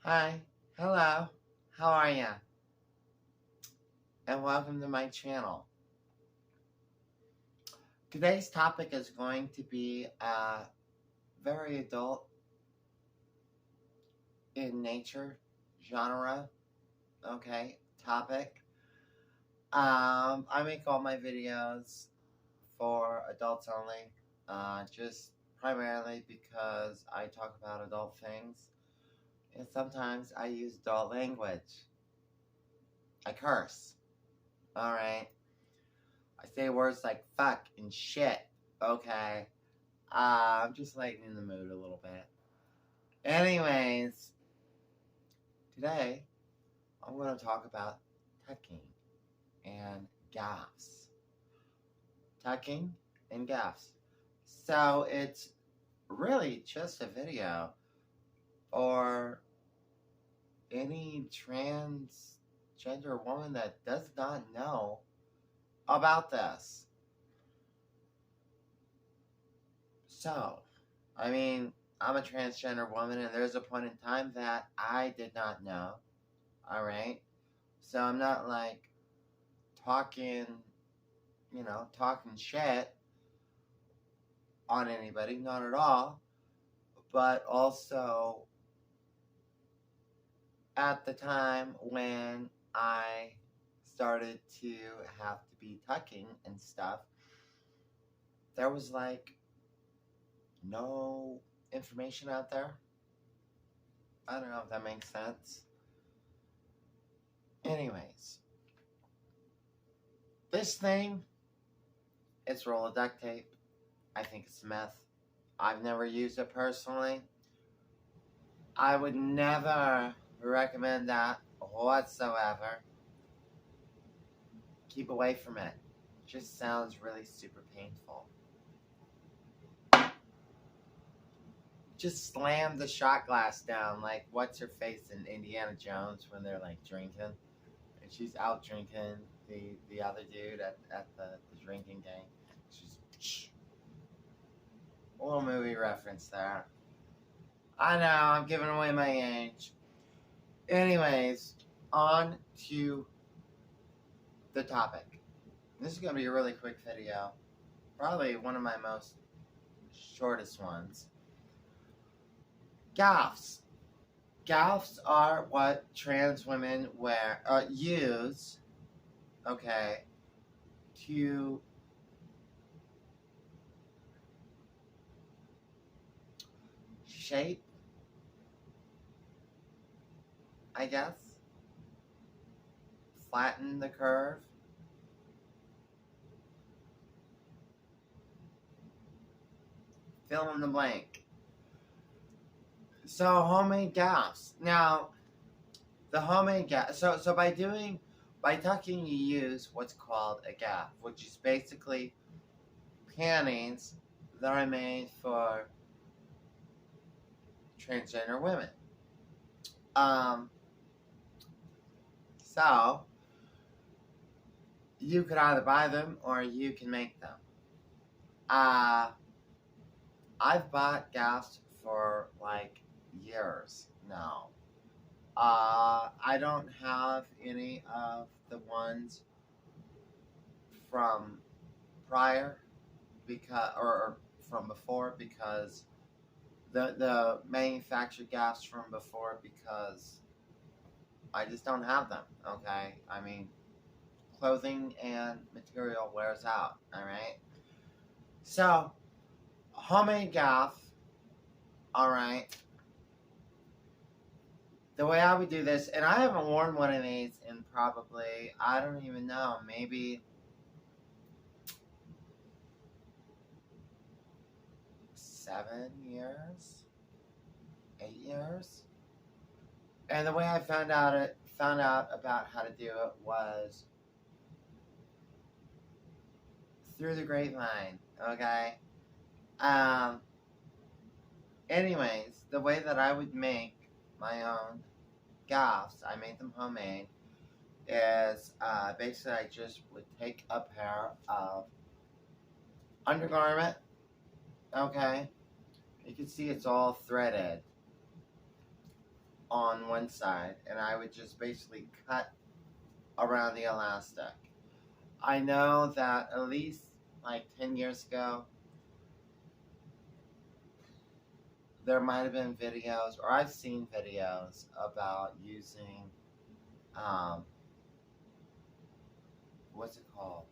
Hi, hello, how are ya? And welcome to my channel. Today's topic is going to be a very adult in nature genre, okay, topic. I make all my videos for adults only, just primarily because I talk about adult things, and sometimes I use adult language. I curse, alright? I say words like fuck and shit, okay? I'm just lighting in the mood a little bit. Anyways, today I'm going to talk about tucking and gaffs. Tucking and gaffs. So it's really just a video for any transgender woman that does not know about this. So, I'm a transgender woman, and there's a point in time that I did not know. Alright? So I'm not like talking, talking shit on anybody, not at all. But also, at the time when I started to have to be tucking and stuff, there was like no information out there. I don't know if that makes sense. Anyways, this thing, it's a roll of duct tape. I think it's meth. I've never used it personally. I would never recommend that whatsoever. Keep away from it. Just sounds really super painful. Just slam the shot glass down like what's her face in Indiana Jones when they're like drinking. And she's out drinking the other dude at the drinking game. She's a little movie reference there. I know, I'm giving away my age. Anyways, on to the topic. This is going to be a really quick video. Probably one of my most shortest ones. Gaffs. Gaffs are what trans women use, okay, to shape, I guess, flatten the curve, fill in the blank. So homemade gaffs. Now, the homemade gaff. So by tucking, you use what's called a gaff, which is basically panties that are made for transgender women. So you could either buy them or you can make them. I've bought gaffs for like years now. I don't have any of the ones from prior or from before because the manufactured gaffs from before because I just don't have them. Okay, clothing and material wears out. All right, so homemade gaff. All right. The way I would do this, and I haven't worn one of these in probably, I don't even know, maybe 7 years, 8 years. And the way I found out about how to do it was through the grapevine, okay? Anyways, the way that I would make my own gaffs, I made them homemade, is basically I just would take a pair of undergarment, okay? You can see it's all threaded. on one side, and I would just basically cut around the elastic. I know that at least like 10 years ago, there might have been videos, or I've seen videos about using, um, what's it called?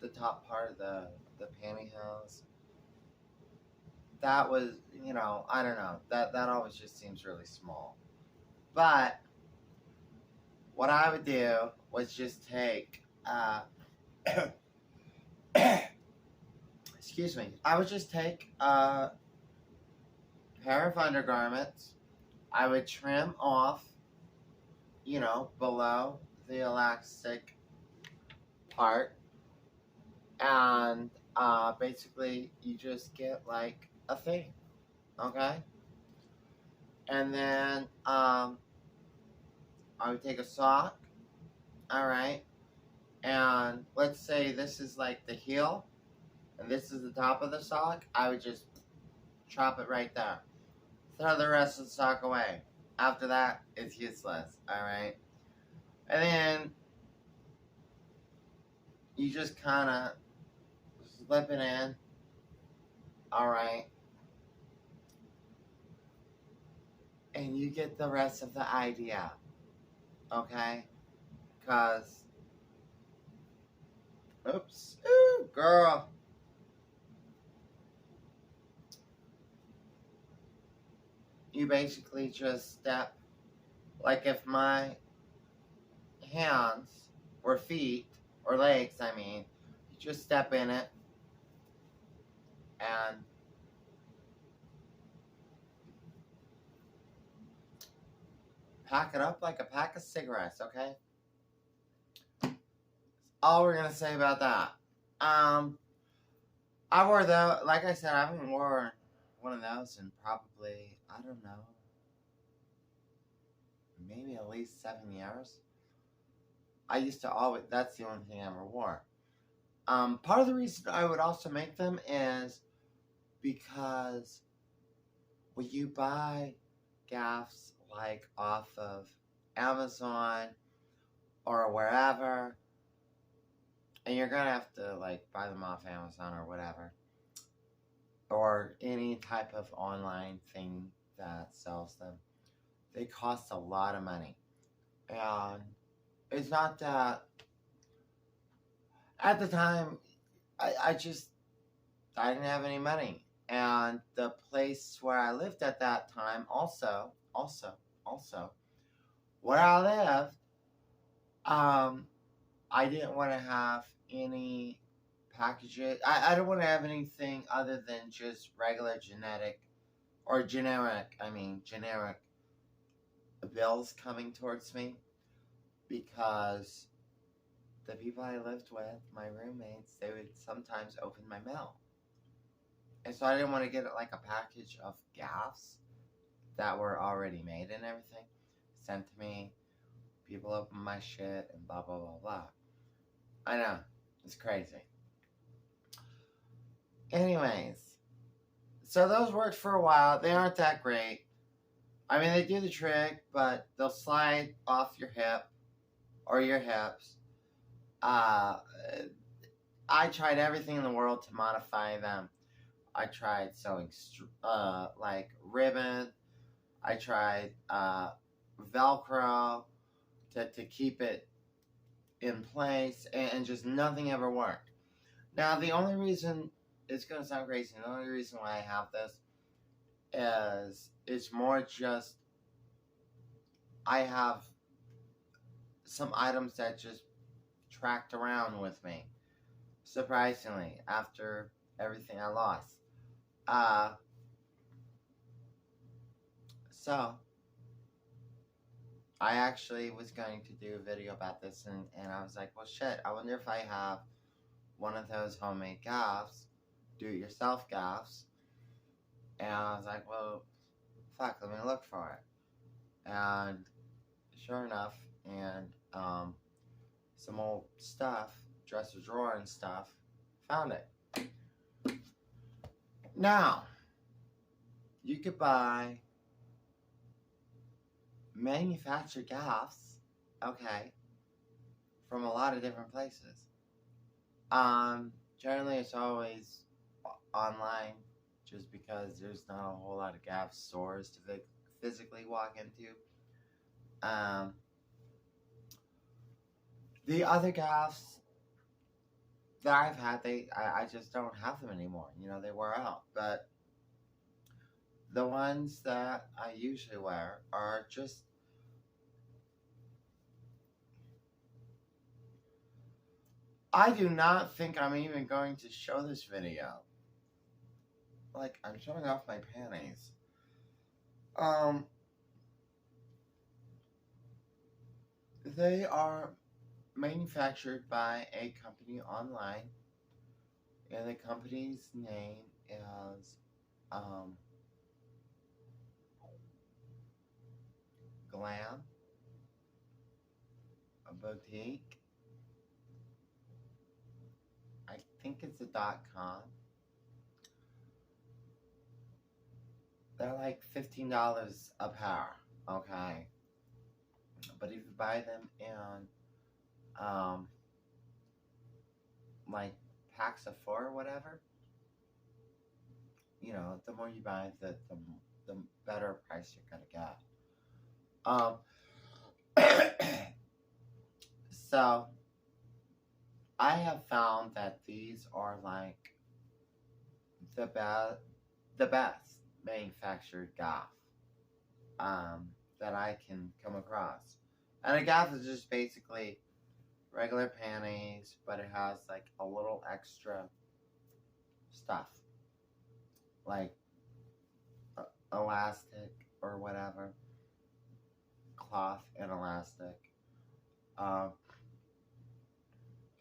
The top part of the pantyhose. That was, I don't know. That always just seems really small. But what I would do was just take, excuse me, I would just take a pair of undergarments. I would trim off, below the elastic part, and basically you just get like a thing, okay? And then I would take a sock, all right, and let's say this is like the heel, and this is the top of the sock. I would just chop it right there. Throw the rest of the sock away. After that, it's useless, all right? And then you just kind of slip it in, all right? And you get the rest of the idea, okay? Because, oops, ooh, girl. You basically just step, like if my hands or feet or legs, I mean, you just step in it and pack it up like a pack of cigarettes, okay? All we're gonna say about that. I wore though, like I said, I haven't worn one of those in probably, I don't know, maybe at least 7 years. I used to always, that's the only thing I ever wore. Part of the reason I would also make them is because when you buy gaffs like off of Amazon or wherever, and you're gonna have to like buy them off Amazon or whatever, or any type of online thing that sells them, they cost a lot of money. And it's not that at the time I didn't have any money. And the place where I lived at that time also, where I lived, I didn't want to have any packages. I don't want to have anything other than just regular generic bills coming towards me, because the people I lived with, my roommates, they would sometimes open my mail. And so I didn't want to get like a package of gaffs that were already made and everything sent to me. People open my shit and blah, blah, blah, blah. I know. It's crazy. Anyways, so those worked for a while. They aren't that great. I mean, they do the trick, but they'll slide off your hip or your hips. I tried everything in the world to modify them. I tried sewing like ribbon. I tried Velcro to keep it in place, and just nothing ever worked. Now, the only reason, it's going to sound crazy, the only reason why I have this is it's more just I have some items that just tracked around with me, surprisingly, after everything I lost. So I actually was going to do a video about this, and I was like, well, shit, I wonder if I have one of those homemade gaffs, do-it-yourself gaffs. And I was like, well, fuck, let me look for it. And sure enough, and some old stuff, dresser drawer and stuff, found it. Now, you could buy manufacture gaffs, okay, from a lot of different places. Generally it's always online, just because there's not a whole lot of gaff stores to physically walk into. Um, the other gaffs that I've had, I just don't have them anymore. They wear out. But the ones that I usually wear are just, I do not think I'm even going to show this video. Like, I'm showing off my panties. They are manufactured by a company online, and the company's name is Glam, a boutique. I think it's a .com. They're like $15 a pair, okay? But if you buy them in like packs of 4 or whatever, the more you buy, the better price you're gonna get. So I have found that these are like the best manufactured gaff that I can come across. And a gaff is just basically regular panties, but it has like a little extra stuff, like elastic or whatever, cloth and elastic. I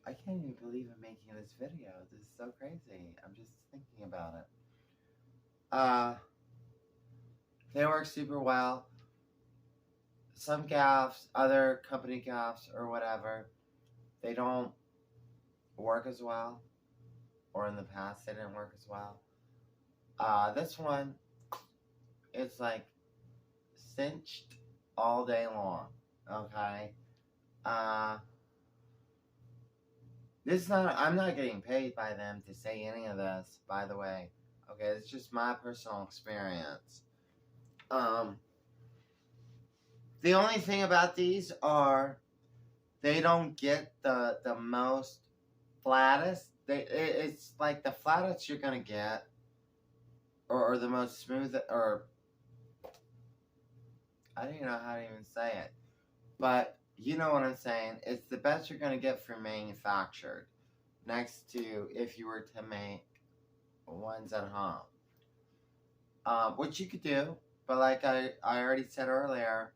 can't even believe I'm making this video. This is so crazy. I'm just thinking about it. They work super well. Some gaffs, other company gaffs or whatever, they don't work as well. Or in the past, they didn't work as well. This one, it's like cinched all day long. Okay? I'm not getting paid by them to say any of this, by the way. Okay, it's just my personal experience. The only thing about these are they don't get the most flattest. It's like the flattest you're gonna get, or the most smooth, or I don't even know how to even say it, but you know what I'm saying. It's the best you're gonna get from manufactured, next to if you were to make ones at home, which you could do, but like I already said earlier,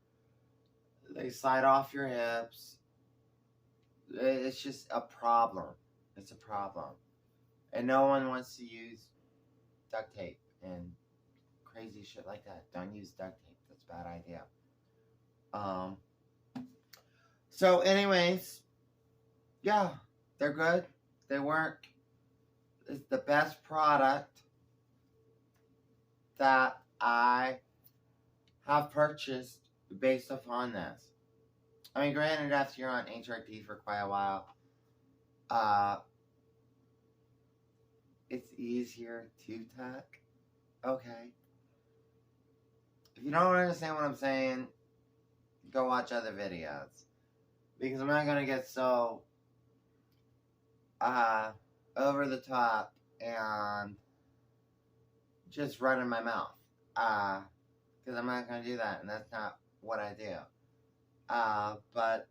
they slide off your hips. It's just a problem. It's a problem. And no one wants to use duct tape and crazy shit like that. Don't use duct tape. That's a bad idea. So anyways, yeah, they're good. They work. It's the best product that I have purchased based upon this. I mean, granted, after you're on HRT for quite a while, it's easier to tuck. Okay. If you don't understand what I'm saying, go watch other videos. Because I'm not going to get so over the top and just running my mouth. Because I'm not going to do that, and that's not what I do. But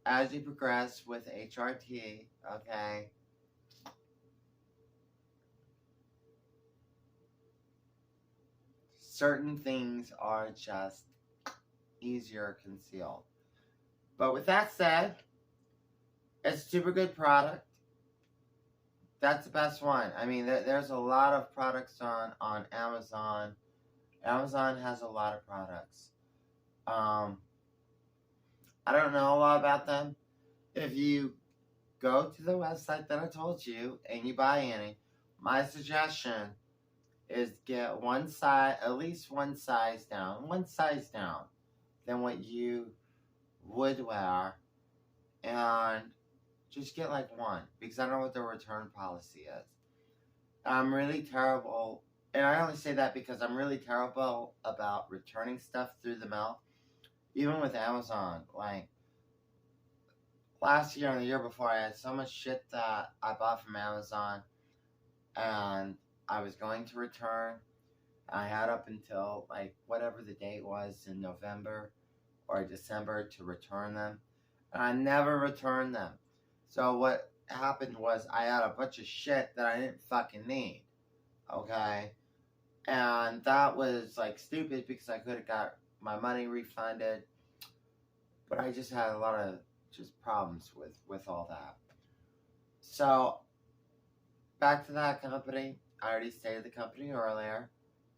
as you progress with HRT, okay, certain things are just easier concealed. But with that said, it's a super good product. That's the best one. I mean, there's a lot of products on Amazon. Amazon has a lot of products. I don't know a lot about them. If you go to the website that I told you and you buy any, my suggestion is get one size, at least one size down. One size down. than what you would wear, and just get like one, because I don't know what the return policy is. I'm really terrible, and I only say that because I'm really terrible about returning stuff through the mail, even with Amazon. Like, last year and the year before, I had so much shit that I bought from Amazon, and I was going to return. I had up until, like, whatever the date was in November or December to return them, and I never returned them. So what happened was I had a bunch of shit that I didn't fucking need, okay? And that was, like, stupid because I could have got my money refunded, but I just had a lot of just problems with all that. So, back to that company. I already stated the company earlier.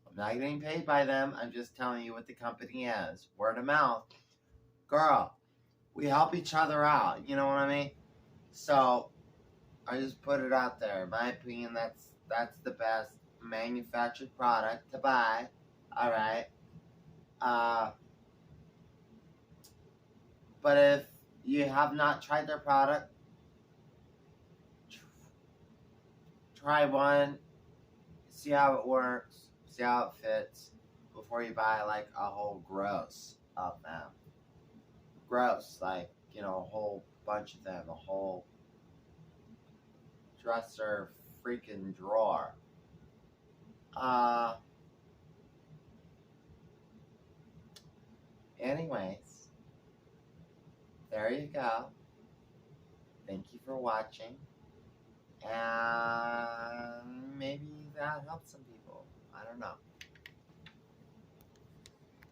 I'm not getting paid by them. I'm just telling you what the company is. Word of mouth. Girl, we help each other out. You know what I mean? So, I just put it out there. In my opinion, that's the best manufactured product to buy. Alright? But if you have not tried their product, try one, see how it works, see how it fits, before you buy like a whole gross of them. Gross, like, you know, a whole bunch of them, a whole dresser freaking drawer. Anyways, there you go. Thank you for watching. And maybe that helps some people. I don't know.